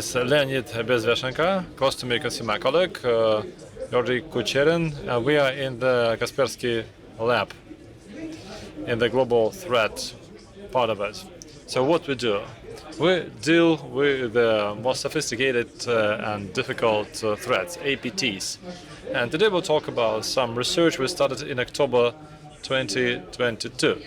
is Leonid Bezveshenko. Close to me, you can see my colleague, Georgy Kucherin. We are in the Kaspersky lab, in the global threat part of it. So what we do? We deal with the most sophisticated and difficult threats, APTs. And today we'll talk about some research we started in October 2022.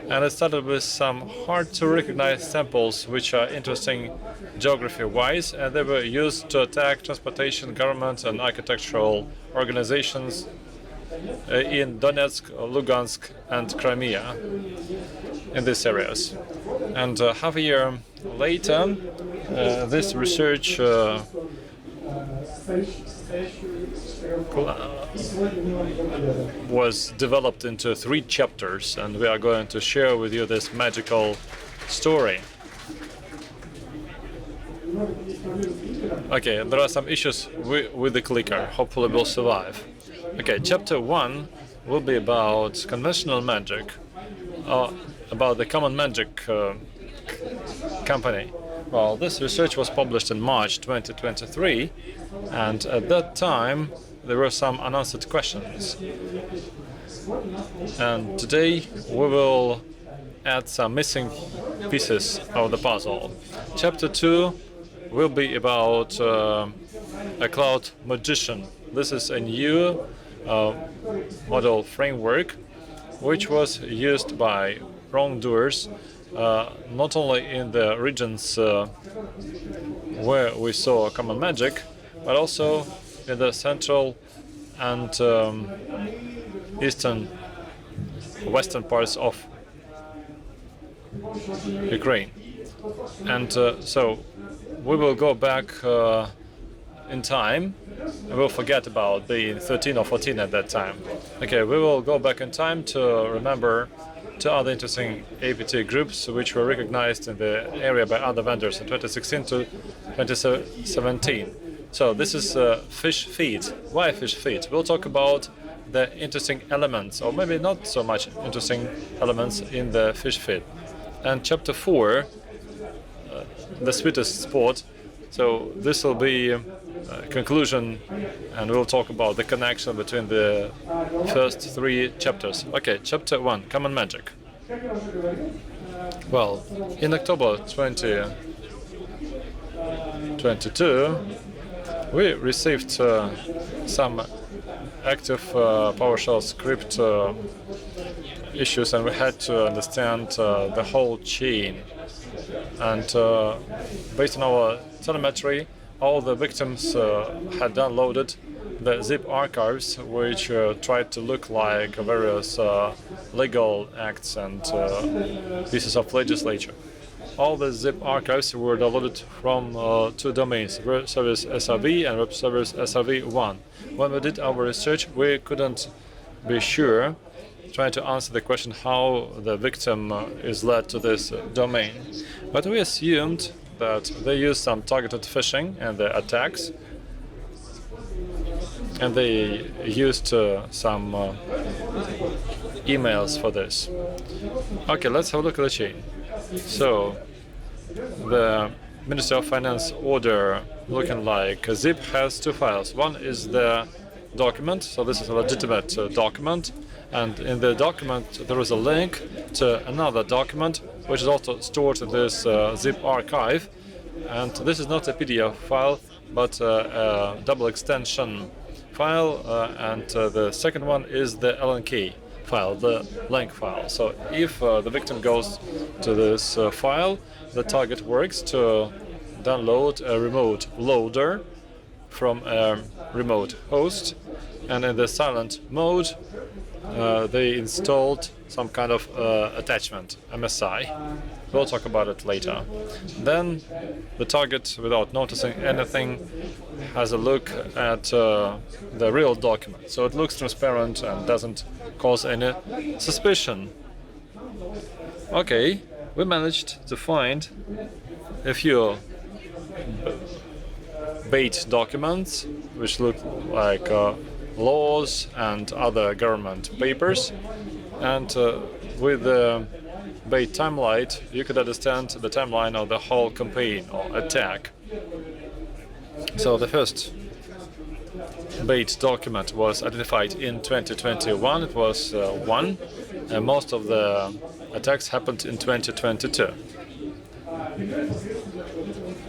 And it started with some hard to recognize samples which are interesting geography-wise, and they were used to attack transportation, government and architectural organizations in Donetsk, Lugansk and Crimea, in these areas. And half a year later, this research was developed into 3 chapters, and we are going to share with you this magical story. Okay, there are some issues with the clicker. Hopefully we'll survive. Okay, chapter 1 will be about conventional magic, about the common magic company. Well, this research was published in March 2023, and at that time there were some unanswered questions. And today we will add some missing pieces of the puzzle. Chapter 2 will be about a cloud magician. This is a new model framework which was used by wrongdoers not only in the regions where we saw common magic, but also in the central and eastern, western parts of Ukraine. And so we will go back in time, and we'll forget about being 13 or 14 at that time. Okay, we will go back in time to remember 2 other interesting APT groups which were recognized in the area by other vendors in 2016 to 2017. So this is fish feed. Why fish feed? We'll talk about the interesting elements, or maybe not so much interesting elements in the fish feed. And chapter 4, the sweetest sport. So this will be conclusion, and we'll talk about the connection between the first 3 chapters. Okay, chapter 1, common magic. Well, in October 2022, we received some active PowerShell script issues, and we had to understand the whole chain. And based on our telemetry, all the victims had downloaded the zip archives, which tried to look like various legal acts and pieces of legislature. All the zip archives were downloaded from 2 domains, web service SRV and web service SRV1. When we did our research, we couldn't be sure, trying to answer the question how the victim is led to this domain. But we assumed that they used some targeted phishing and the attacks, and they used some emails for this. Okay, let's have a look at the chain. So the Ministry of Finance order looking like a zip has 2 files. One is the document, so this is a legitimate document, and in the document there is a link to another document which is also stored in this zip archive, and this is not a PDF file but a double extension file, and the second one is the LNK file, the link file. So if the victim goes to this file, the target works to download a remote loader from a remote host, and in the silent mode they installed some kind of attachment, MSI. We'll talk about it later. Then the target, without noticing anything, has a look at the real document. So it looks transparent and doesn't cause any suspicion. Okay, we managed to find a few bait documents which look like laws and other government papers, and with the bait timeline, you could understand the timeline of the whole campaign or attack. So the first bait document was identified in 2021. It was one, and most of the attacks happened in 2022.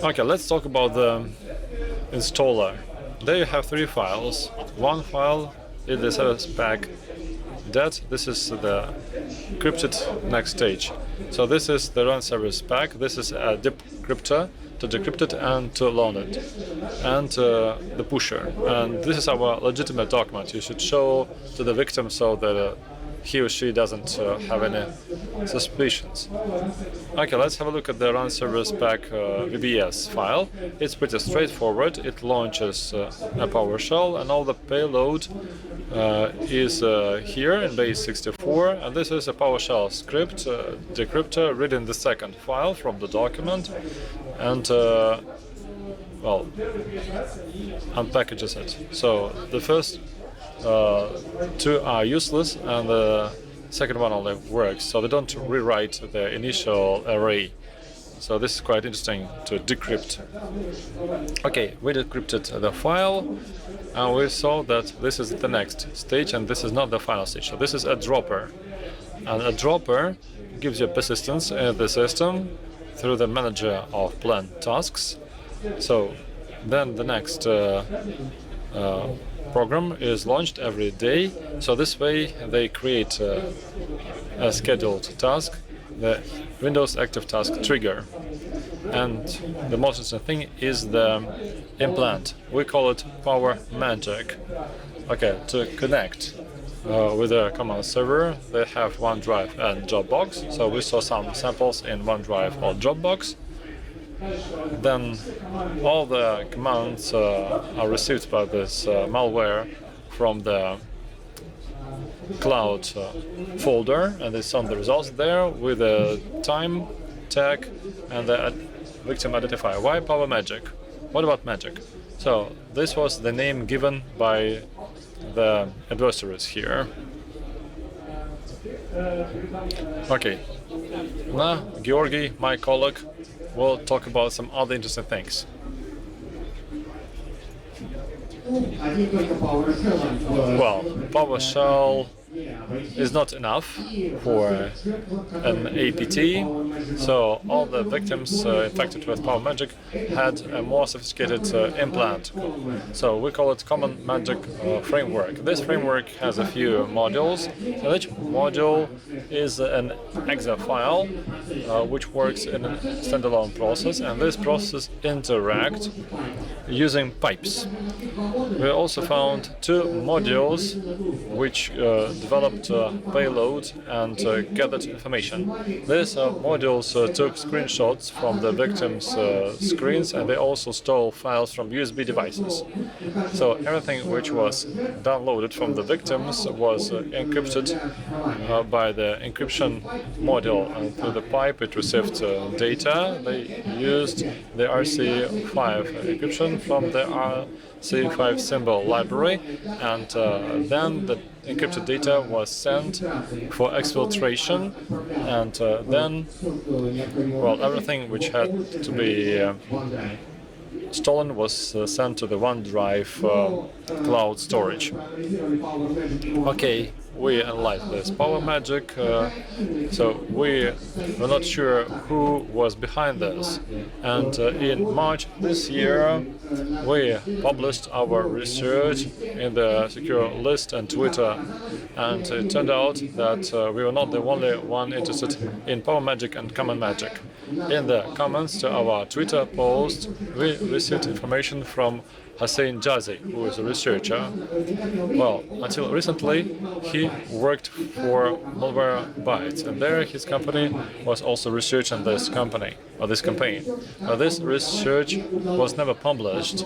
Okay, let's talk about the installer. There you have 3 files. One file is the service pack. This is the encrypted next stage. So this is the run service pack. This is a decryptor to decrypt it and to load it, and the pusher. And this is our legitimate document. You should show to the victim so that he or she doesn't have any suspicions. Okay, let's have a look at the run service pack VBS file. It's pretty straightforward. It launches a PowerShell, and all the payload is here in base 64. And this is a PowerShell script decryptor reading the second file from the document and well, unpackages it. So the first 2 are useless, and the second one only works. So they don't rewrite the initial array. So this is quite interesting to decrypt. Okay, we decrypted the file, and we saw that this is the next stage, and this is not the final stage. So this is a dropper, and a dropper gives you persistence in the system through the manager of planned tasks. So then the next program is launched every day. So this way they create a scheduled task, the Windows Active Task trigger. And the most interesting thing is the implant. We call it Power Magic. Okay, to connect with the command server, they have OneDrive and Dropbox. So we saw some samples in OneDrive or Dropbox. Then all the commands are received by this malware from the cloud folder, and it's on the results there with the time tag and the victim identifier. Why Power Magic? What about magic? So this was the name given by the adversaries here. Okay, now Georgi, my colleague, will talk about some other interesting things. Well, PowerShell is not enough for an APT, so all the victims infected with Power Magic had a more sophisticated implant. So we call it Common Magic Framework. This framework has a few modules, and each module is an exe file which works in a standalone process, and this process interact using pipes. We also found 2 modules which developed payload and gathered information. These modules took screenshots from the victims' screens, and they also stole files from USB devices. So everything which was downloaded from the victims was encrypted by the encryption module, and through the pipe it received data. They used the RC5 encryption from the RC5 symbol library, and then the encrypted data was sent for exfiltration, and then, well, everything which had to be stolen was sent to the OneDrive cloud storage. Okay, we analyzed this Power Magic, so we were not sure who was behind this. And in March this year, we published our research in the secure list and Twitter, and it turned out that we were not the only one interested in Power Magic and Common Magic. In the comments to our Twitter post, we received information from Hussein Jazi, who is a researcher. Well, until recently, he worked for Malwarebytes, and there his company was also researching this company, or this campaign. This research was never published,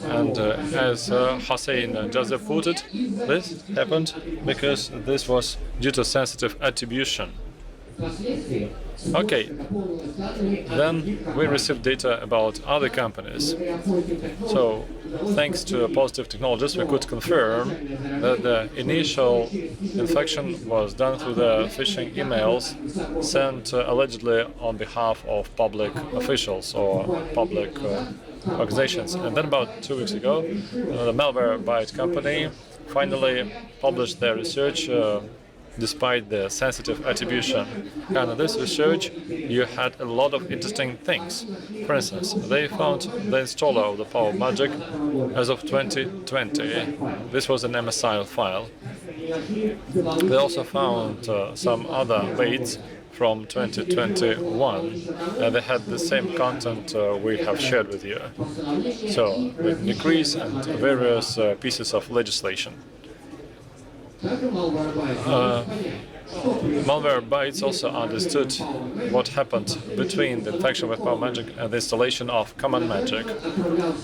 and as Hussein Jazi put it, this happened because this was due to sensitive attribution. Okay, then we received data about other companies. So, thanks to positive technologies, we could confirm that the initial infection was done through the phishing emails sent allegedly on behalf of public officials or public organizations. And then about 2 weeks ago, the Malwarebytes company finally published their research despite the sensitive attribution. And in this research, you had a lot of interesting things. For instance, they found the installer of the PowerMagic as of 2020. This was an MSI file. They also found some other baits from 2021, and they had the same content we have shared with you. So, with decrees and various pieces of legislation. Malwarebytes also understood what happened between the infection with PowerMagic and the installation of Command Magic.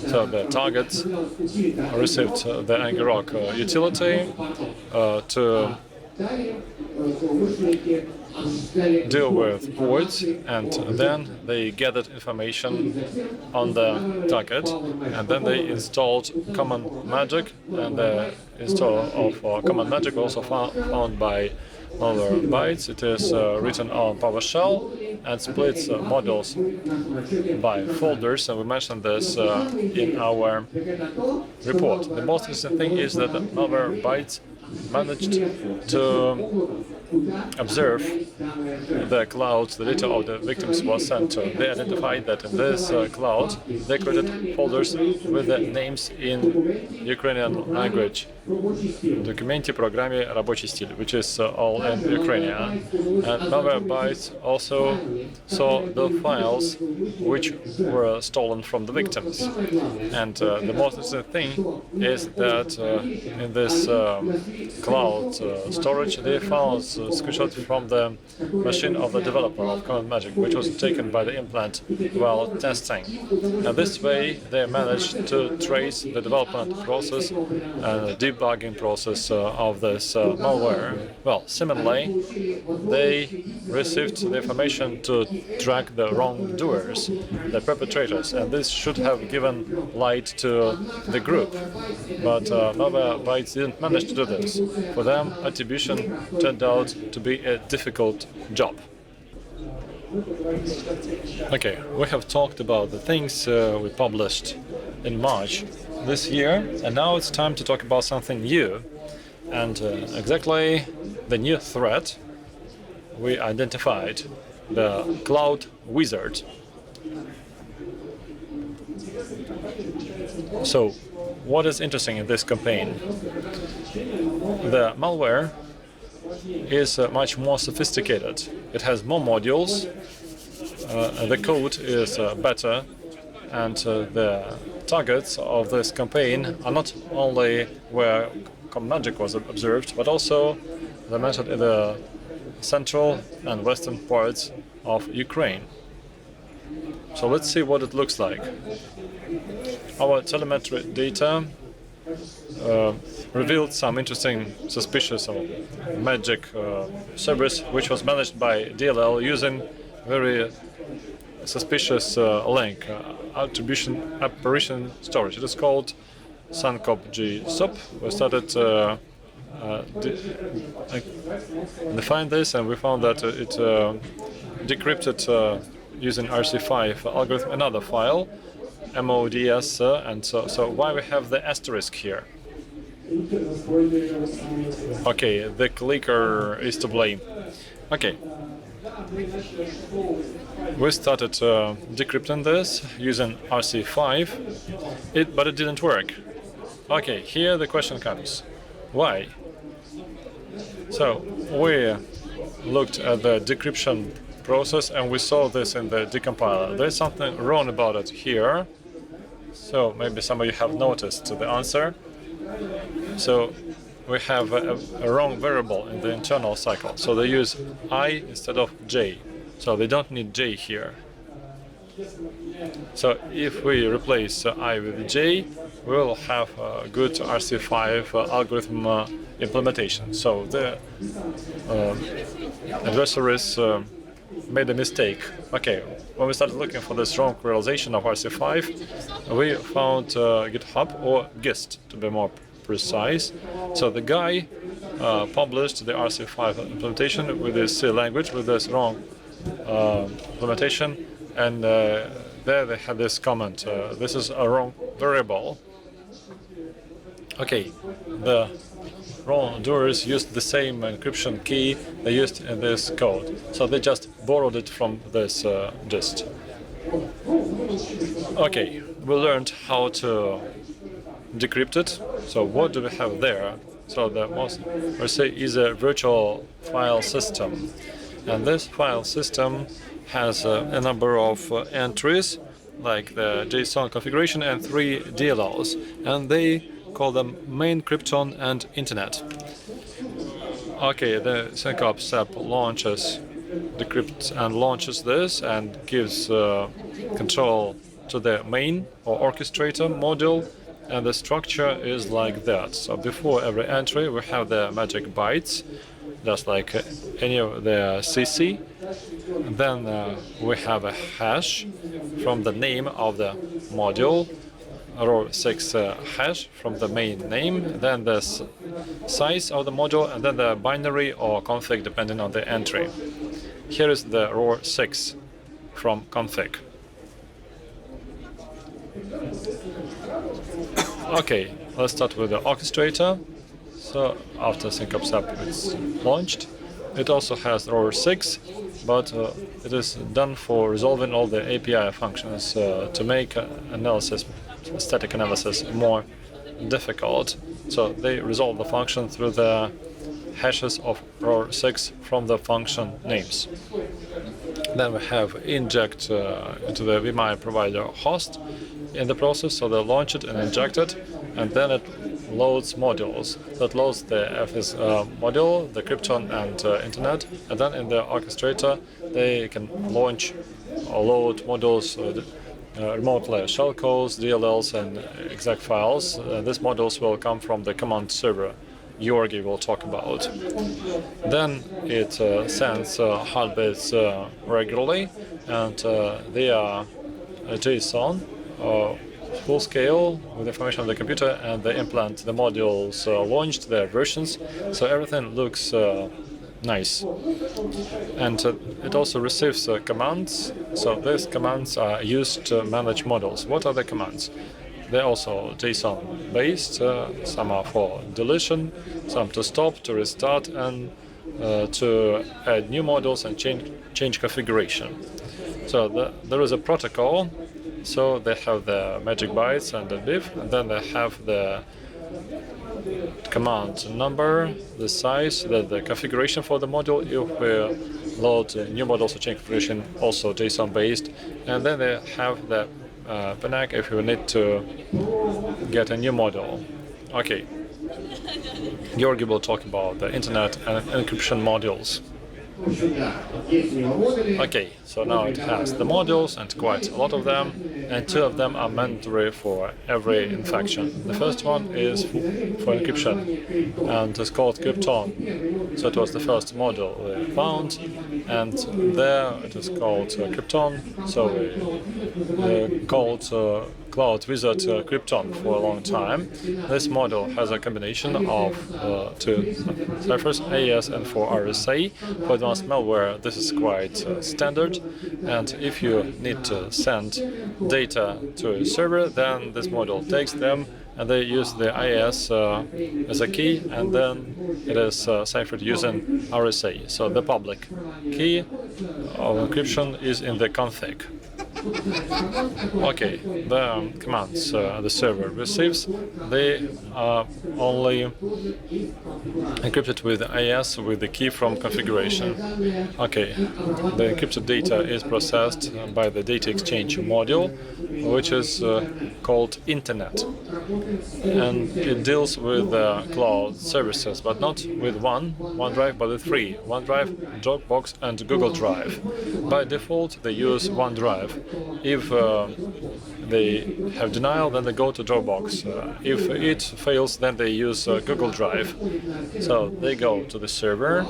So the targets received the Angerok utility to deal with ports, and then they gathered information on the target, and then they installed Command Magic, and the install of Command Magic also found by Malwarebytes. It is written on PowerShell and splits modules by folders, and we mentioned this in our report. The most interesting thing is that Malwarebytes managed to observe the clouds the data of the victims was sent to. They identified that in this cloud they created folders with the names in Ukrainian language. Документе, программе, рабочий стиль, which is all in Ukrainian. And Malwarebytes also saw the files which were stolen from the victims. And the most interesting thing is that in this cloud storage they found screenshots from the machine of the developer of Command Magic, which was taken by the implant while testing. And this way they managed to trace the development process and debugging process of this malware. Well, similarly, they received the information to track the wrongdoers, the perpetrators, and this should have given light to the group. But Malwarebytes didn't manage to do this. For them, attribution turned out to be a difficult job. Okay, we have talked about the things we published in March this year, and now it's time to talk about something new. And exactly the new threat we identified, the Cloud Wizard. So, what is interesting in this campaign? The malware is much more sophisticated. It has more modules, the code is better, and the targets of this campaign are not only where Command Magic was observed, but also, as I mentioned, in the central and western parts of Ukraine. So let's see what it looks like. Our telemetry data revealed some interesting suspicious magic service, which was managed by DLL using very suspicious link, attribution apparition storage. It is called SunCopG-SUP. We started define this, and we found that it decrypted using RC5 algorithm another file, MODS, and so why we have the asterisk here? Okay, the clicker is to blame. Okay. We started decrypting this using RC5, but it didn't work. Okay, here the question comes. Why? So, we looked at the decryption process and we saw this in the decompiler. There's something wrong about it here. So, maybe some of you have noticed the answer. So, we have a wrong variable in the internal cycle. So they use I instead of J. So they don't need J here. So if we replace I with J, we'll have a good RC5 algorithm implementation. So the adversaries made a mistake. Okay, when we started looking for the strong realization of RC5, we found GitHub, or GIST to be more precise. So the guy published the RC5 implementation with this C language, with this wrong implementation, and there they had this comment, this is a wrong variable. Okay, the wrongdoers used the same encryption key they used in this code, so they just borrowed it from this gist. Okay, we learned how to decrypt it. So what do we have there? So the most we say is a virtual file system, and this file system has a number of entries, like the JSON configuration and 3 DLLs, and they call them main, Krypton, and internet. Okay, the sync-up app launches, decrypts and launches this and gives control to the main or orchestrator module, and the structure is like that. So before every entry we have the magic bytes, just like any of the CC. Then we have a hash from the name of the module, row 6 hash from the main name, then the size of the module, and then the binary or config depending on the entry. Here is the row 6 from config. Okay, let's start with the orchestrator. So after sync-up app is launched, it also has row 6, but it is done for resolving all the API functions to make analysis, static analysis, more difficult. So they resolve the function through the hashes of row 6 from the function names. Then we have inject into the VMI provider host in the process, so they launch it and inject it, and then it loads modules. That loads the FS module, the Krypton, and internet, and then in the orchestrator they can launch or load modules remotely, shellcodes, DLLs, and exec files. These modules will come from the command server Georgi will talk about. Then it sends heartbeats regularly, and they are JSON full scale with information on the computer, and they implement the modules launched, their versions, so everything looks nice. And it also receives commands, so these commands are used to manage models. What are the commands? They're also JSON based, some are for deletion, some to stop, to restart, and to add new models and change configuration. So there is a protocol. So they have the magic bytes and the div, and then they have the command number, the size, the configuration for the module. If we load new models or change configuration, also JSON based, and then they have the PNAC if you need to get a new model. Okay, Georgi will talk about the internet and encryption modules. Okay, so now it has the modules, and quite a lot of them, and 2 of them are mandatory for every infection. The first one is for encryption, and it's called Krypton. So it was the first module we found, and there it is called Krypton. So we called Cloud Wizard Krypton for a long time. This model has a combination of 2 ciphers, AES and 4 RSA. For advanced malware, this is quite standard, and if you need to send data to a server, then this model takes them, and they use the IAS as a key, and then it is ciphered using RSA. So the public key of encryption is in the config. Okay, the commands the server receives, they are only encrypted with IAS with the key from configuration. Okay, the encrypted data is processed by the data exchange module, which is called internet, and it deals with cloud services, but not with OneDrive, but with 3: OneDrive, Dropbox, and Google Drive. By default, they use OneDrive. If they have denial, then they go to Dropbox. If it fails, then they use Google Drive. So they go to the server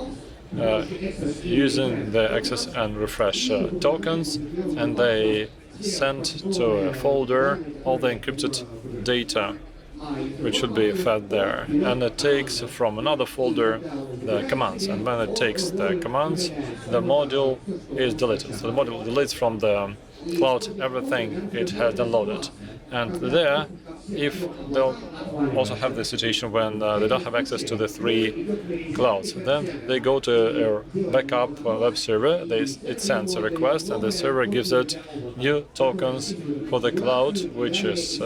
using the access and refresh tokens, and they send to a folder all the encrypted data which should be fed there, and it takes from another folder the commands, and when it takes the commands, the module is deleted. So the module deletes from the cloud everything it has downloaded, and there, if they'll also have the situation when they don't have access to the 3 clouds, then they go to a backup web server, it sends a request, and the server gives it new tokens for the cloud, which is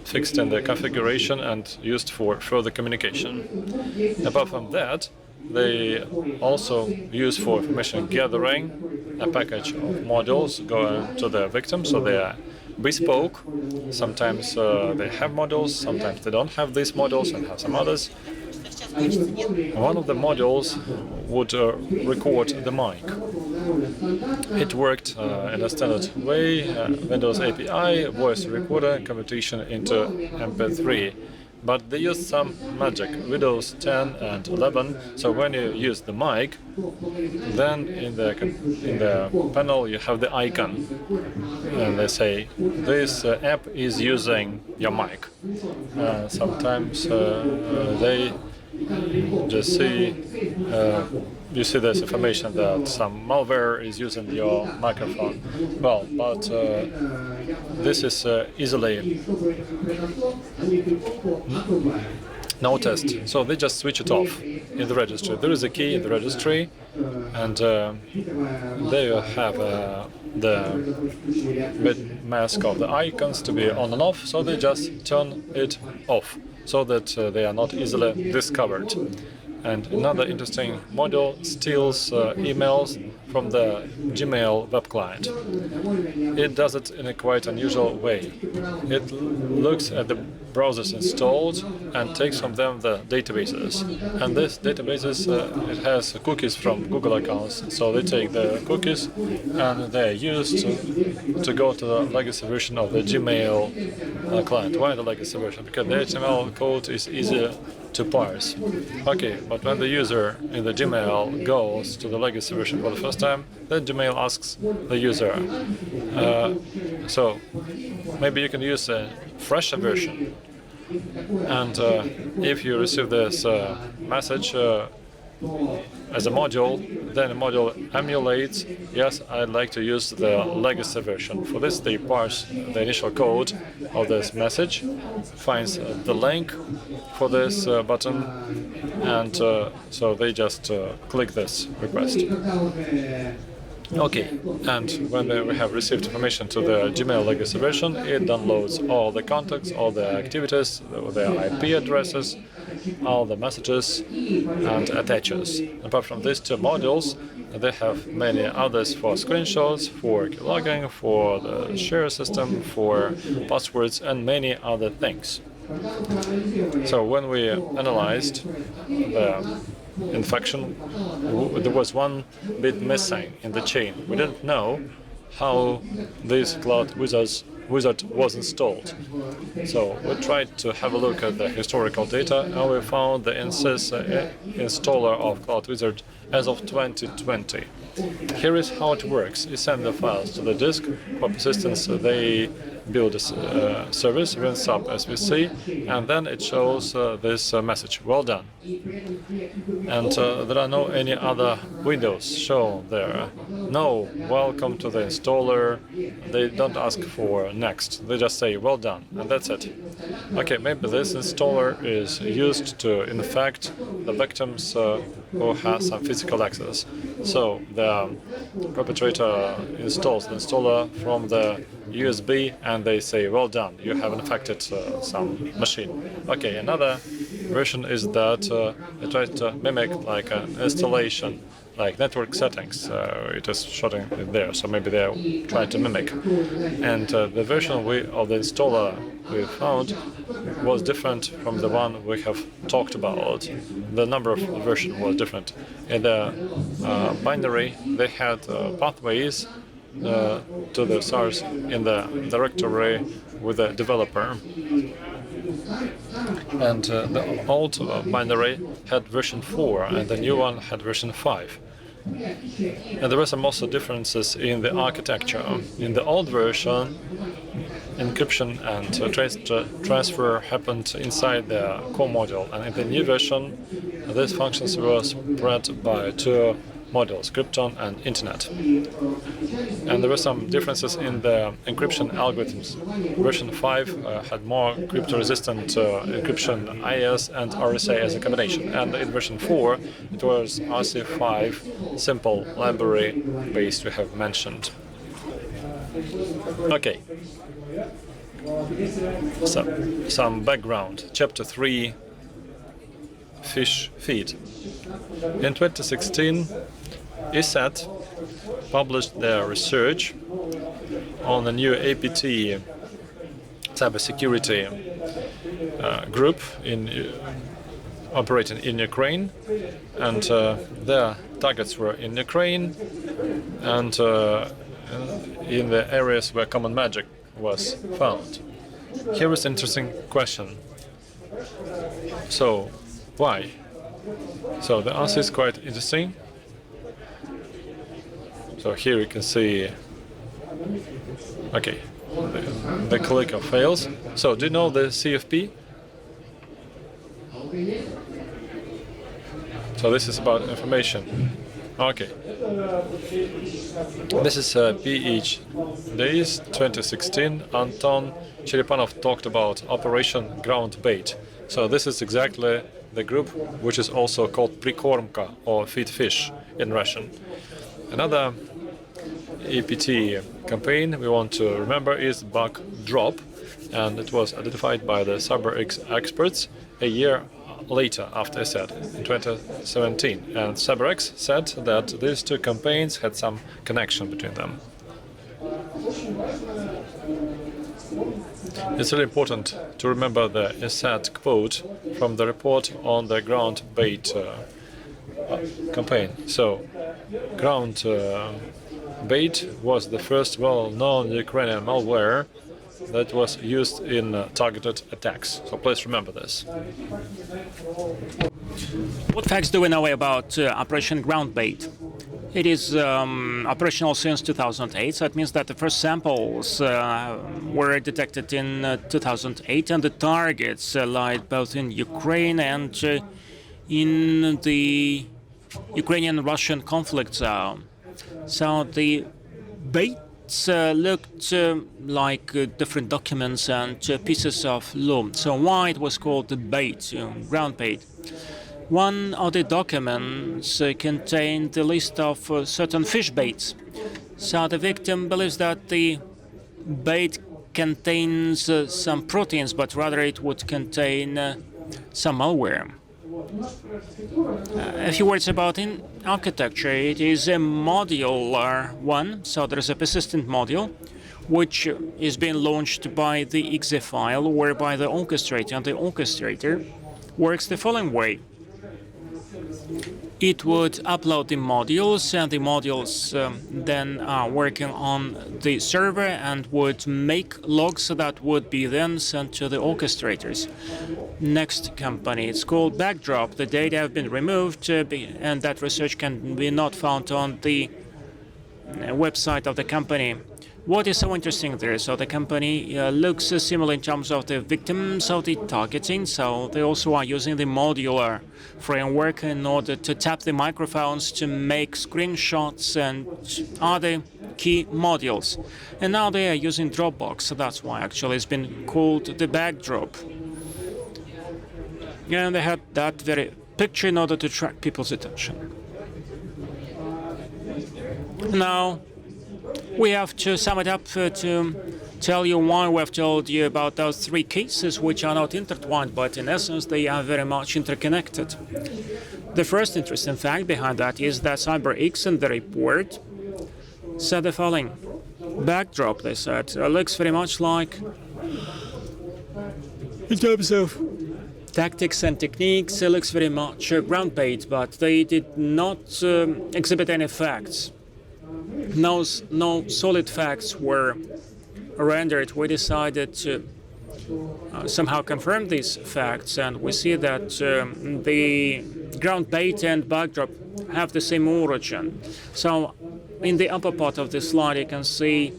fixed in the configuration and used for further communication. Apart from that, they also use for information gathering a package of modules going to the victim, so they are bespoke. Sometimes they have modules, sometimes they don't have these modules and have some others. One of the modules would record the mic. It worked in a standard way, Windows API, voice recorder, conversion into MP3. But they used some magic, Windows 10 and 11, so when you use the mic, then in the panel you have the icon, and they say, this app is using your mic. Sometimes they just see, you see this information that some malware is using your microphone. Well, but this is easily noticed, so they just switch it off in the registry. There is a key in the registry, and there you have the mask of the icons to be on and off, so they just turn it off so that they are not easily discovered. And another interesting module steals emails from the Gmail web client. It does it in a quite unusual way. It looks at the browsers installed and takes from them the databases. And this databases, it has cookies from Google accounts. So they take the cookies and they're used to go to the legacy version of the Gmail client. Why the legacy version? Because the HTML code is easier to parse. Okay, but when the user in the Gmail goes to the legacy version for the first time, then Gmail asks the user, so maybe you can use a fresher version. And if you receive this message as a module, then the module emulates, yes, I'd like to use the legacy version. For this, they parse the initial code of this message, finds the link for this button, and so they just click this request. Okay, and when we have received information to the Gmail legacy version, it downloads all the contacts, all the activities, their IP addresses, all the messages, and attaches. Apart from these 2 modules, they have many others for screenshots, for keylogging, for the share system, for passwords, and many other things. So when we analyzed the infection, there was one bit missing in the chain. We didn't know how this cloud wizard was installed. So we tried to have a look at the historical data, and we found the installer of Cloud Wizard as of 2020. Here is how it works. You send the files to the disk. For persistence, they build a service, WinSub SVC, and then it shows this message, well done. And there are no any other windows shown there. No, welcome to the installer. They don't ask for next. They just say, well done, and that's it. Okay, maybe this installer is used to infect the victims who have some physical access. So the perpetrator installs the installer from the USB, and they say, well done, you have infected some machine. Okay, another version is that it tries to mimic like an installation, like network settings. It is showing it there, so maybe they're trying to mimic. And the version of the installer we found was different from the one we have talked about. The number of version was different. In the binary, they had pathways to the source in the directory with the developer. And the old binary had version 4, and the new one had version 5. And there were some also differences in the architecture. In the old version, encryption and transfer happened inside the core module, and in the new version, these functions were spread by two modules, Krypton and Internet. And there were some differences in the encryption algorithms. Version 5 had more crypto-resistant encryption IS and RSA as a combination. And in version 4, it was RC5 simple library based we have mentioned. Okay. So, some background. Chapter 3, Fish Feed. In 2016, ESET published their research on the new APT cybersecurity group operating in Ukraine, and their targets were in Ukraine and in the areas where common magic was found. Here is an interesting question. So, why? So the answer is quite interesting. So here you can see, okay, the clicker fails. So do you know the CFP? So this is about information. Okay. This is PH Days 2016. Anton Cherepanov talked about Operation Ground Bait. So this is exactly the group which is also called Prikormka or feed fish in Russian. Another APT campaign we want to remember is Bug Drop, and it was identified by the CyberX experts a year later after ESET in 2017. And CyberX said that these two campaigns had some connection between them. It's really important to remember the ESET quote from the report on the ground bait campaign. So, ground bait was the first well-known Ukrainian malware that was used in targeted attacks. So please remember this. What facts do we know about Operation Ground Bait? It is operational since 2008, so it means that the first samples were detected in 2008, and the targets lied both in Ukraine and in the Ukrainian-Russian conflict zone. So the baits looked like different documents and pieces of loom. So why it was called the bait, ground bait? One of the documents contained the list of certain fish baits. So the victim believes that the bait contains some proteins, but rather it would contain some malware. A few words about in architecture. It is a modular one, so there is a persistent module which is being launched by the exe file, whereby the orchestrator, and the orchestrator works the following way. It would upload the modules, and the modules then are working on the server and would make logs that would be then sent to the orchestrators. Next company, it's called Backdrop. The data have been removed, and that research can be not found on the website of the company. What is so interesting there? So the company looks similar in terms of the victims of the targeting. So they also are using the modular framework in order to tap the microphones to make screenshots and other key modules. And now they are using Dropbox. So that's why actually it's been called the backdrop. And they had that very picture in order to attract people's attention. Now, we have to sum it up to tell you why we have told you about those three cases, which are not intertwined, but in essence they are very much interconnected. The first interesting fact behind that is that CyberX in the report said the following. Backdrop, they said, looks very much like, in terms of tactics and techniques, it looks very much ground bait, but they did not exhibit any facts. no solid facts were rendered, we decided to somehow confirm these facts, and we see that the ground bait and backdrop have the same origin. So in the upper part of the slide you can see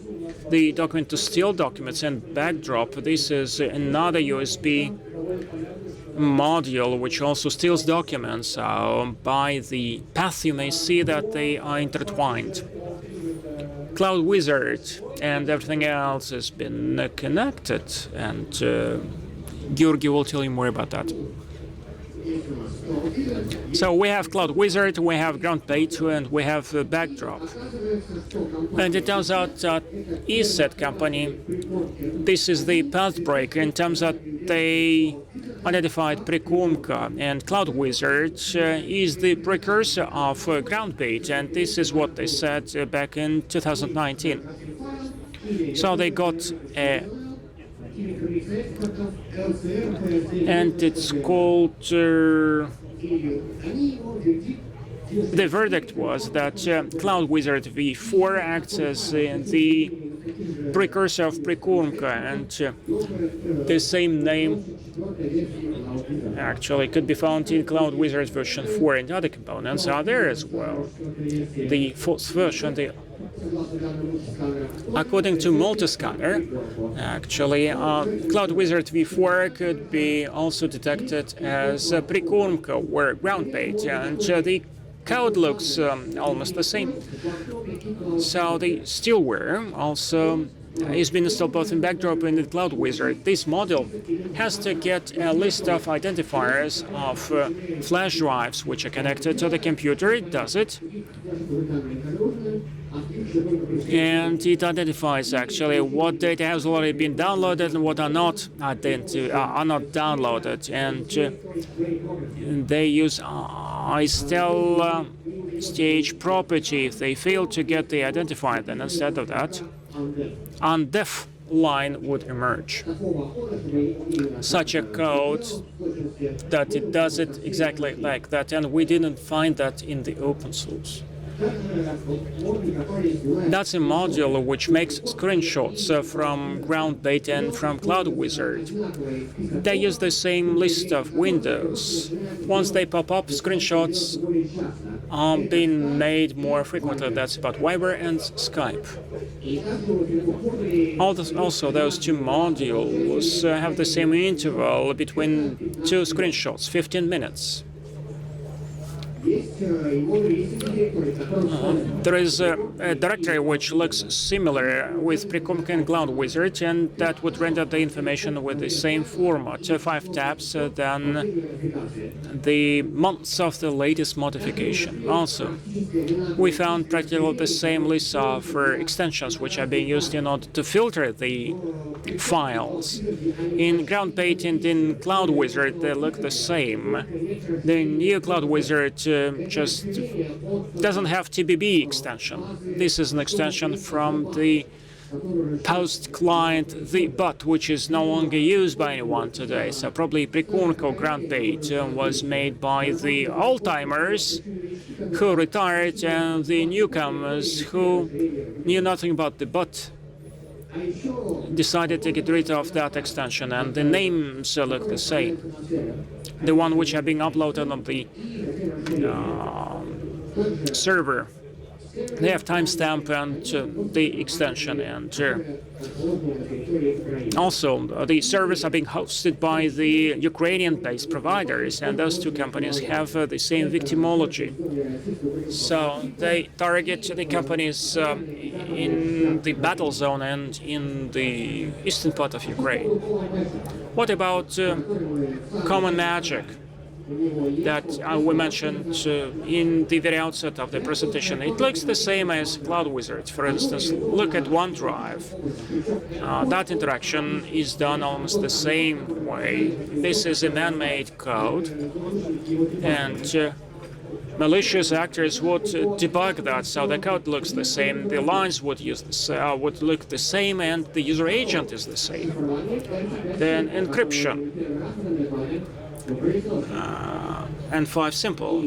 the document to steal documents and backdrop. This is another USB module which also steals documents. By the path you may see that they are intertwined. Cloud Wizard and everything else has been connected, and Georgi will tell you more about that. So we have Cloud Wizard, we have ground bait, and we have backdrop. And it turns out that ESET company, this is the path breaker in terms that they identified Prikumka, and Cloud Wizard is the precursor of ground bait, and this is what they said back in 2019. So they got a and it's called the verdict was that Cloud Wizard v4 acts as the precursor of Prikumka, and the same name actually could be found in Cloud Wizard version 4, and other components are there as well. The fourth version, according to Multiscanner, actually, Cloud Wizard v4 could be also detected as Prikumka or ground bait, and the code looks almost the same. So the stillware also is being installed both in Backdrop and in Cloud Wizard. This model has to get a list of identifiers of flash drives which are connected to the computer. It does it. And it identifies actually what data has already been downloaded and what are not downloaded. And they use ISTEL stage property. If they fail to get the identifier, then instead of that, undef line would emerge. Such a code that it does it exactly like that, and we didn't find that in the open source. That's a module which makes screenshots from ground bait and from Cloud Wizard. They use the same list of windows. Once they pop up, screenshots are being made more frequently. That's about Viber and Skype. Also, those two modules have the same interval between two screenshots, 15 minutes. There is a directory which looks similar with Prikumka and Cloud Wizard, and that would render the information with the same format, 5 tabs, then the months of the latest modification. Also, we found practically the same list of extensions which are being used in order to filter the files. In ground bait and in Cloud Wizard, they look the same. The new Cloud Wizard just doesn't have TBB extension. This is an extension from the post client, the but, which is no longer used by anyone today. So probably Prikumka ground bait was made by the old-timers who retired and the newcomers who knew nothing about the but decided to get rid of that extension, and the names look the same. The one which are being uploaded on the server, they have timestamp and the extension, and also the servers are being hosted by the Ukrainian-based providers, and those two companies have the same victimology. So they target the companies in the battle zone and in the eastern part of Ukraine. What about common magic that we mentioned in the very outset of the presentation? It looks the same as Cloud Wizard. For instance, look at OneDrive. That interaction is done almost the same way. This is a man-made code, and malicious actors would debug that, so the code looks the same, the lines would look the same, and the user agent is the same. Then encryption. and 5 simple.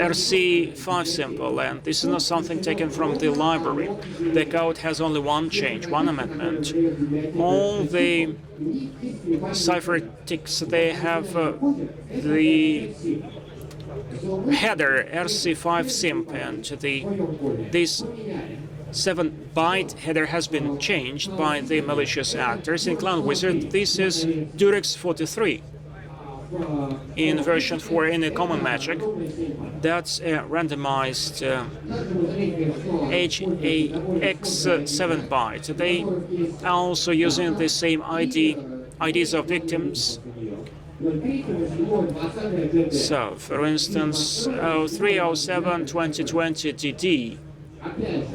RC5 simple, and this is not something taken from the library. The code has only one change, one amendment. All the ciphertext, they have the header RC5 simp, and this 7-byte header has been changed by the malicious actors. In Cloud Wizard, this is Durex 43. In version 4 in a common magic, that's a randomized HAX 7-byte. They are also using the same IDs of victims. So, for instance, 0307 2020 DD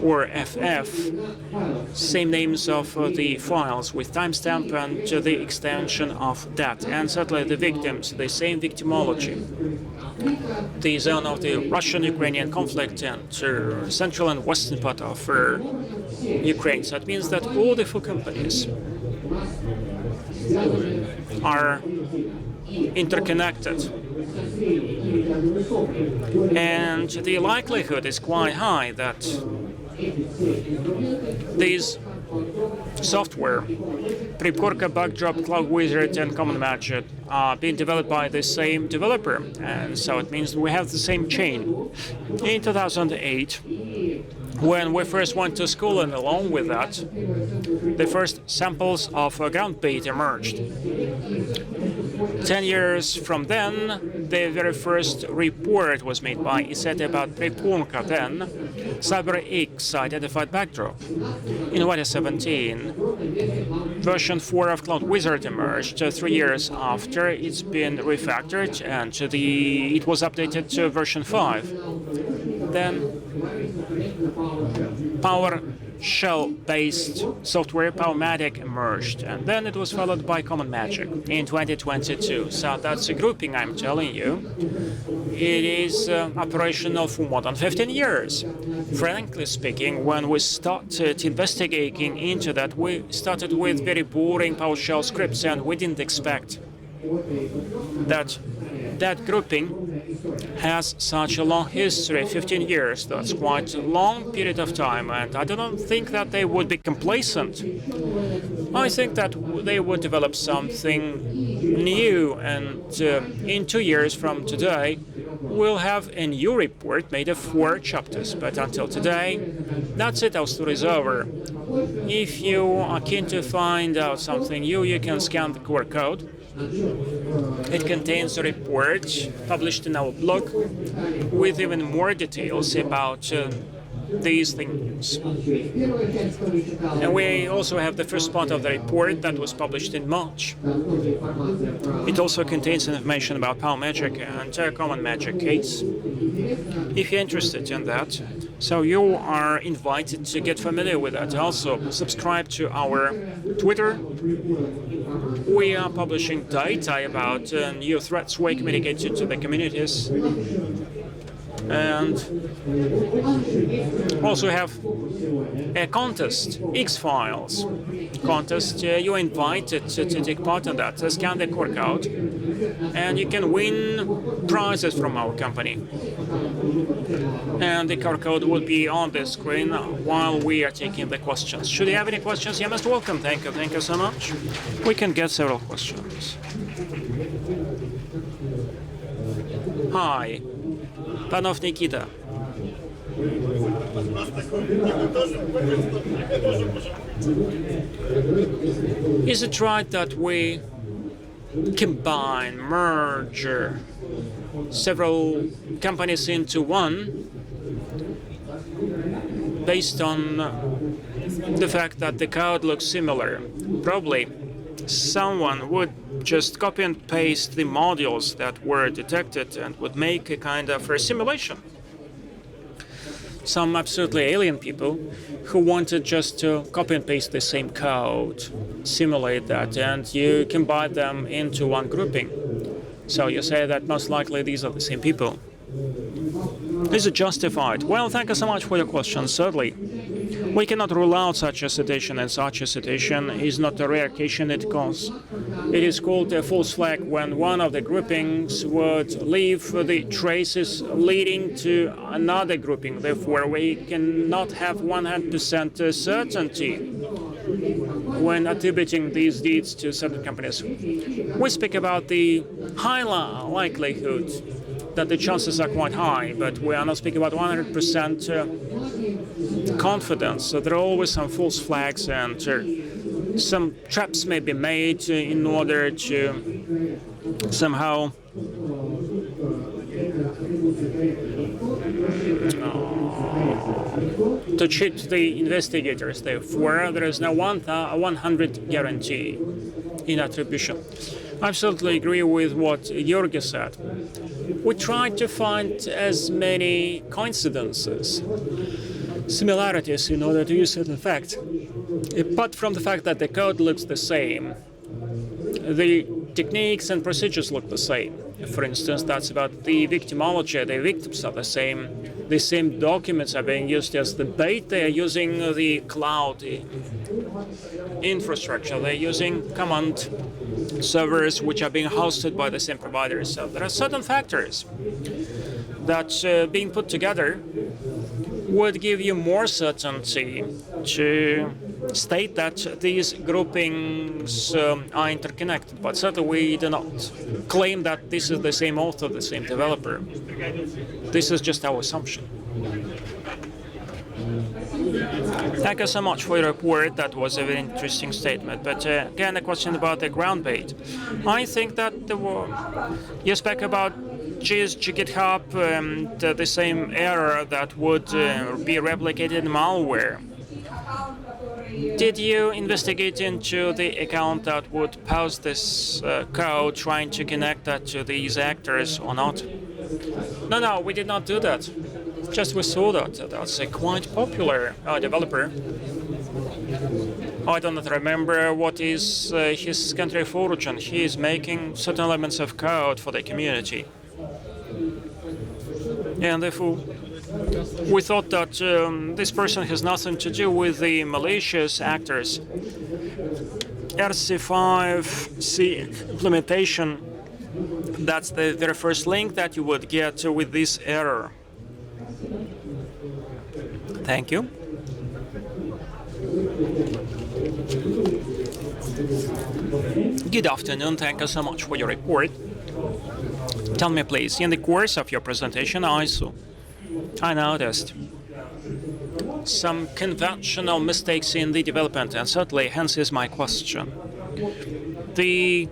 or FF, same names of the files with timestamp and the extension of that, and certainly the victims, the same victimology. The zone of the Russian-Ukrainian conflict and central and western part of Ukraine. So it means that all the 4 companies are interconnected, and the likelihood is quite high that these software, Pripkorka, Backdrop, Cloud Wizard, and Common Magic are being developed by the same developer, and so it means we have the same chain. In 2008, when we first went to school, and along with that, the first samples of ground bait emerged. 10 years from then, the very first report was made by ISET about Pripkorka. Then, CyberX identified Backdrop. In 2017, version 4 of Cloud Wizard emerged 3 years after it's been refactored, and it was updated to version 5. Then, PowerShell-based software Powermatic emerged, and then it was followed by Common Magic in 2022. So that's a grouping I'm telling you. It is operational for more than 15 years. Frankly speaking, when we started investigating into that, we started with very boring PowerShell scripts, and we didn't expect that grouping has such a long history, 15 years. That's quite a long period of time, and I don't think that they would be complacent. I think that they would develop something new, and in 2 years from today, we'll have a new report made of 4 chapters. But until today, that's it, our story is over. If you are keen to find out something new, you can scan the QR code. It contains a report published in our blog with even more details about these things. And we also have the first part of the report that was published in March. It also contains information about Power Magic and Common Magic case. If you're interested in that, so you are invited to get familiar with that. Also, subscribe to our Twitter. We are publishing data about new threats we communicated to the communities. And also have a contest, X-Files contest. You're invited to take part in that. Scan the QR code, and you can win prizes from our company. And the QR code will be on the screen while we are taking the questions. Should you have any questions, you're most welcome. Thank you so much. We can get several questions. Hi. Panov Nikita. Is it right that we merge several companies into one based on the fact that the code looks similar? Probably someone would just copy and paste the modules that were detected and would make a kind of a simulation. Some absolutely alien people who wanted just to copy and paste the same code, simulate that, and you combine them into one grouping. So you say that most likely these are the same people. Is it justified? Well, thank you so much for your question, certainly. We cannot rule out such a situation, and such a situation is not a rare case. It is called a false flag when one of the groupings would leave the traces leading to another grouping. Therefore, we cannot have 100% certainty when attributing these deeds to certain companies. We speak about the high likelihood that the chances are quite high, but we are not speaking about 100% confidence. So there are always some false flags, and some traps may be made in order to somehow to cheat the investigators. Therefore, there is no 100 guarantee in attribution. I absolutely agree with what Georgi said. We tried to find as many coincidences, similarities, in order to use certain facts. Apart from the fact that the code looks the same, the techniques and procedures look the same. For instance, that's about the victimology. The victims are the same documents are being used as the bait. They are using the cloud infrastructure. They're using command servers which are being hosted by the same providers. So there are certain factors that being put together would give you more certainty to state that these groupings are interconnected, but certainly we do not claim that this is the same author, the same developer. This is just our assumption. Thank you so much for your report. That was a very interesting statement. But again, a question about the ground bait. I think that you spoke about GitHub and the same error that would be replicated in malware. Did you investigate into the account that would post this code trying to connect that to these actors or not? No, we did not do that. Just we saw that. That's a quite popular developer. I do not remember what is his country of origin. He is making certain elements of code for the community. And therefore, we thought that this person has nothing to do with the malicious actors. RC5C implementation, that's the very first link that you would get with this error. Thank you. Good afternoon. Thank you so much for your report. Tell me, please, in the course of your presentation, I noticed some conventional mistakes in the development, and certainly hence is my question. The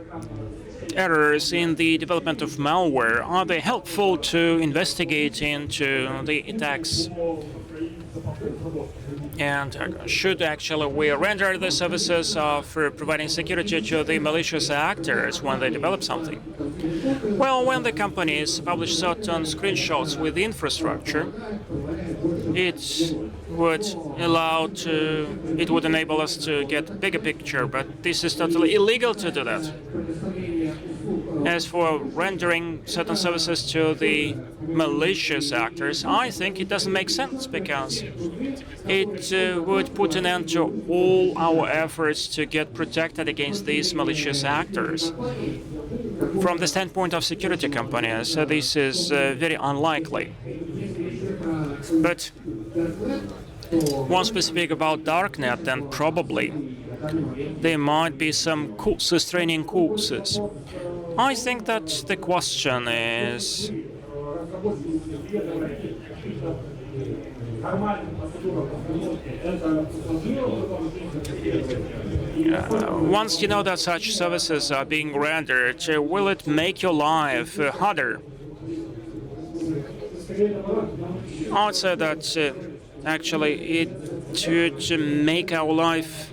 errors in the development of malware, are they helpful to investigate into the attacks? And should actually we render the services of providing security to the malicious actors when they develop something? Well, when the companies publish certain screenshots with the infrastructure, it would enable us to get a bigger picture, but this is totally illegal to do that. As for rendering certain services to the malicious actors, I think it doesn't make sense because it would put an end to all our efforts to get protected against these malicious actors. From the standpoint of security companies, this is very unlikely. But once we speak about darknet, then probably there might be some courses, training courses. I think that the question is once you know that such services are being rendered, will it make your life harder? I would say that actually it should make our life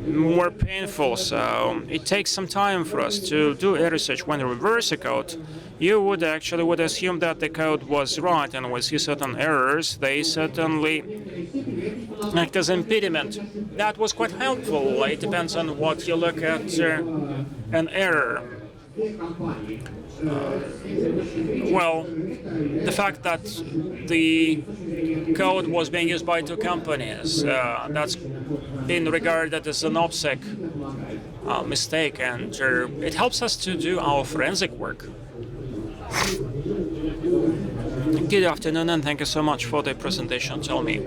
more painful, so it takes some time for us to do research. When you reverse a code, you would assume that the code was right, and we see certain errors, they certainly act as impediment. That was quite helpful. It depends on what you look at an error. Well, the fact that the code was being used by two companies, that's been regarded as an OPSEC mistake, and it helps us to do our forensic work. Good afternoon, and thank you so much for the presentation. Tell me,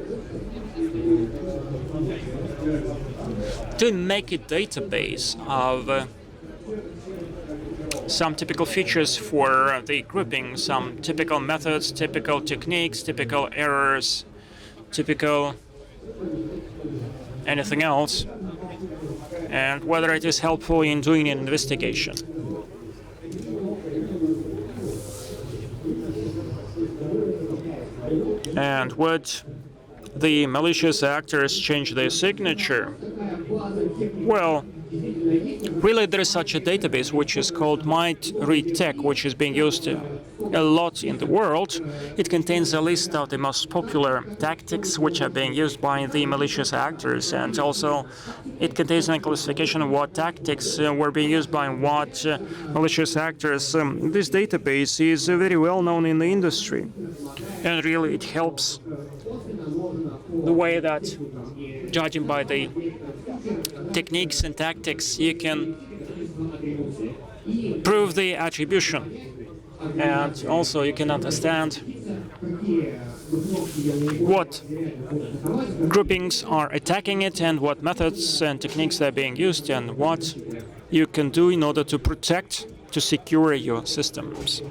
to make a database of some typical features for the grouping, some typical methods, typical techniques, typical errors, typical anything else, and whether it is helpful in doing an investigation. And would the malicious actors change their signature? Well, really there is such a database which is called MightReadTech, which is being used a lot in the world. It contains a list of the most popular tactics which are being used by the malicious actors, and also it contains a classification of what tactics were being used by what malicious actors. This database is very well known in the industry, and really it helps the way that, judging by the techniques and tactics, you can prove the attribution, and also you can understand what groupings are attacking it and what methods and techniques are being used, and what you can do in order to protect, to secure your systems.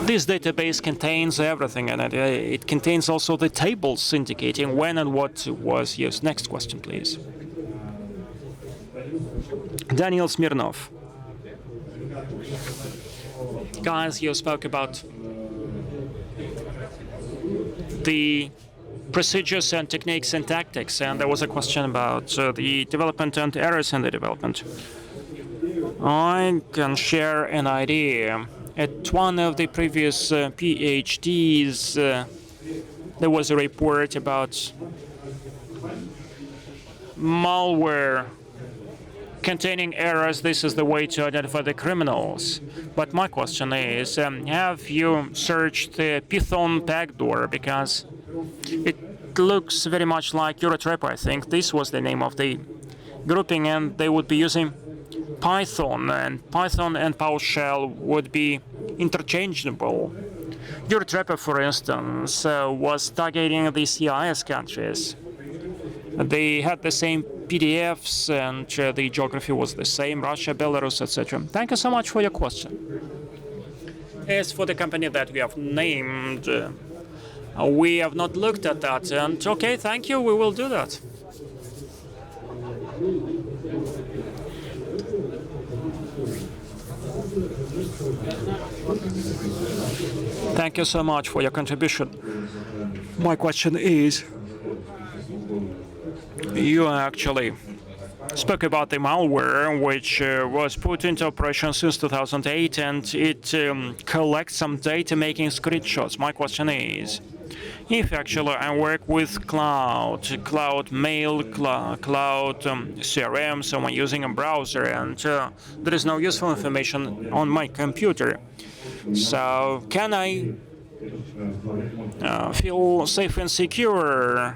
This database contains everything, and it contains also the tables indicating when and what was used. Next question, please. Daniel Smirnov. Guys, you spoke about the procedures and techniques and tactics, and there was a question about the development and errors in the development. I can share an idea. At one of the previous PhDs, there was a report about malware containing errors. This is the way to identify the criminals. But my question is, have you searched the Python backdoor? Because it looks very much like Eurotrap, I think. This was the name of the grouping, and they would be using Python, and Python and PowerShell would be interchangeable. Eurotrapper, for instance, was targeting the CIS countries. They had the same PDFs, and the geography was the same: Russia, Belarus, etc. Thank you so much for your question. As for the company that we have named, we have not looked at that, and okay, thank you, we will do that. Thank you so much for your contribution. My question is, you actually spoke about the malware which was put into operation since 2008, and it collects some data making screenshots. My question is, if actually I work with cloud mail, cloud CRM, so I'm using a browser, and there is no useful information on my computer, so can I feel safe and secure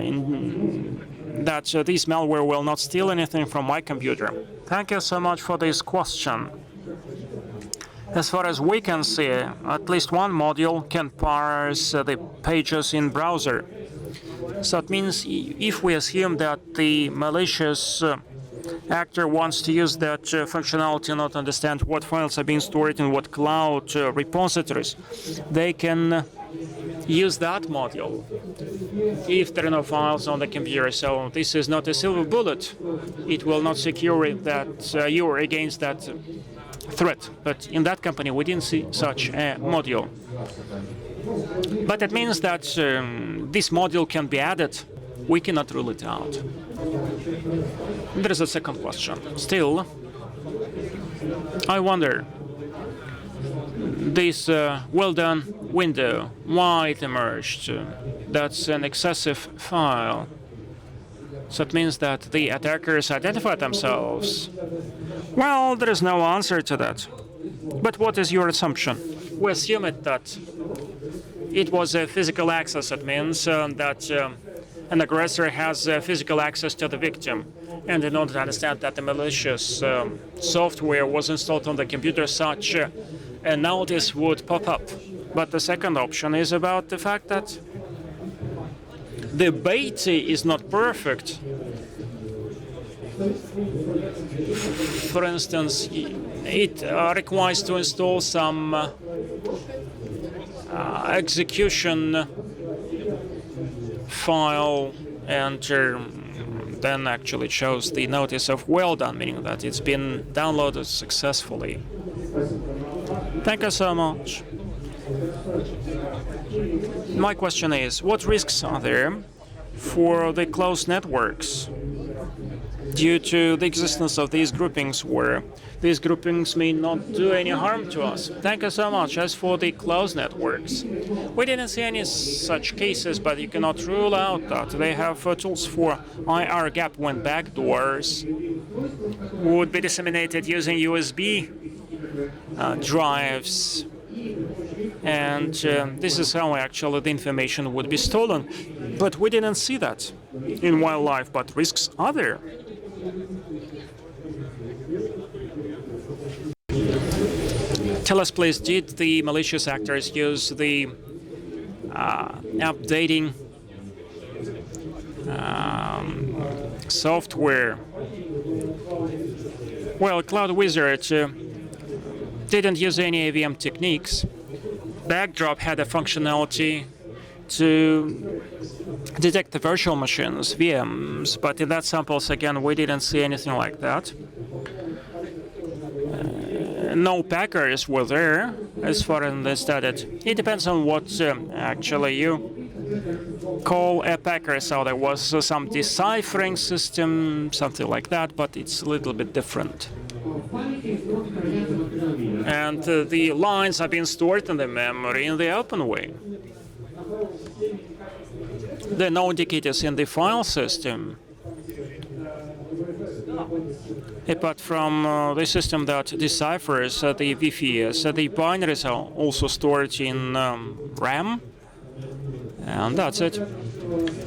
in that this malware will not steal anything from my computer? Thank you so much for this question. As far as we can see, at least one module can parse the pages in browser. So it means if we assume that the malicious actor wants to use that functionality, not understand what files are being stored in what cloud repositories, they can use that module if there are no files on the computer. So this is not a silver bullet. It will not secure that you are against that threat. But in that company, we didn't see such a module. But it means that this module can be added. We cannot rule it out. There is a second question. Still, I wonder, this well-done window, why it emerged? That's an excessive file. So it means that the attackers identified themselves. Well, there is no answer to that. But what is your assumption? We assume that it was a physical access. It means that an aggressor has physical access to the victim. And in order to understand that the malicious software was installed on the computer, such a notice would pop up. But the second option is about the fact that the bait is not perfect. For instance, it requires to install some execution file, and then actually it shows the notice of well done, meaning that it's been downloaded successfully. Thank you so much. My question is, what risks are there for the closed networks due to the existence of these groupings, where these groupings may not do any harm to us? Thank you so much. As for the closed networks, we didn't see any such cases, but you cannot rule out that they have tools for IR gap when backdoors would be disseminated using USB drives. And this is how actually the information would be stolen. But we didn't see that in wildlife, but risks are there. Tell us, please, did the malicious actors use the updating software? Well, Cloud Wizard didn't use any AVM techniques. Backdrop had a functionality to detect the virtual machines, VMs, but in that samples, again, we didn't see anything like that. No packers were there, as far as they studied. It depends on what actually you call a packer. So there was some deciphering system, something like that, but it's a little bit different. And the lines have been stored in the memory in the open way. There are no indicators in the file system, apart from the system that deciphers the VFS. The binaries are also stored in RAM, and that's it.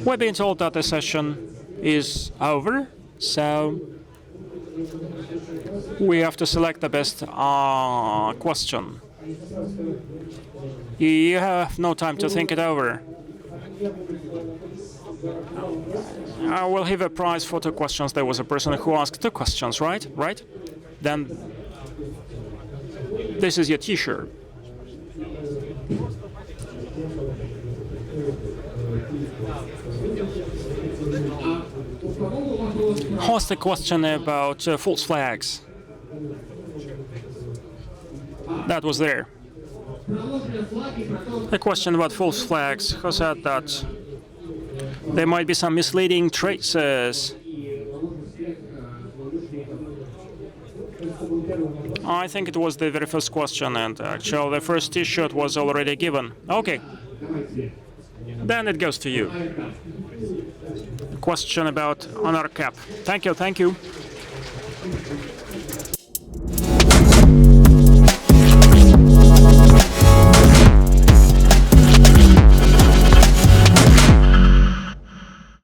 We're being told that the session is over, so we have to select the best question. You have no time to think it over. I will have a prize for 2 questions. There was a person who asked 2 questions, right? Right? Then this is your T-shirt. Asked a question about false flags. That was there. A question about false flags. Who said that there might be some misleading traces? I think it was the very first question, and actually the first T-shirt was already given. Okay. Then it goes to you. A question about honor cap. Thank you, thank you.